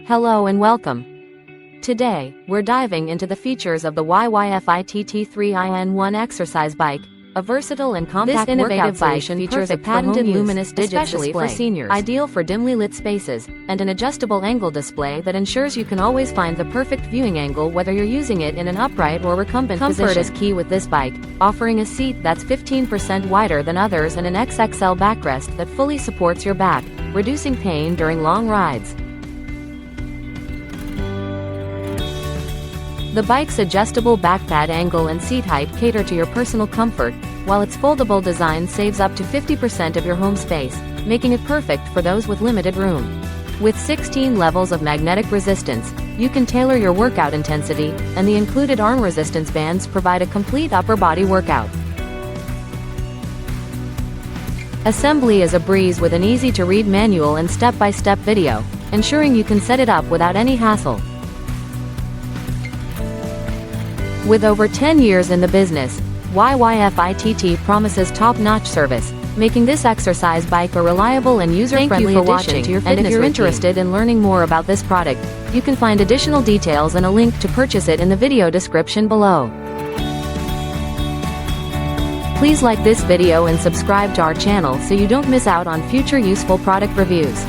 Hello and welcome. Today, we're diving into the features of the YYFITT 3in1 exercise bike, a versatile and compact This innovative bike station features a perfect for patented home use, luminous digital especially display, for seniors. ideal for dimly lit spaces, and an adjustable angle display that ensures you can always find the perfect viewing angle whether you're using it in an upright or recumbent position. Comfort is key with this bike, offering a seat that's 15% wider than others and an XXL backrest that fully supports your back, reducing pain during long rides. The bike's adjustable back pad angle and seat height cater to your personal comfort, while its foldable design saves up to 50% of your home space, making it perfect for those with limited room. With 16 levels of magnetic resistance, you can tailor your workout intensity, and the included arm resistance bands provide a complete upper body workout. Assembly is a breeze with an easy-to-read manual and step-by-step video, ensuring you can set it up without any hassle. With over 10 years in the business, YYFITT promises top-notch service, making this exercise bike a reliable and user-friendly addition to your fitness routine. And if you're interested in learning more about this product, you can find additional details and a link to purchase it in the video description below. Please like this video and subscribe to our channel so you don't miss out on future useful product reviews.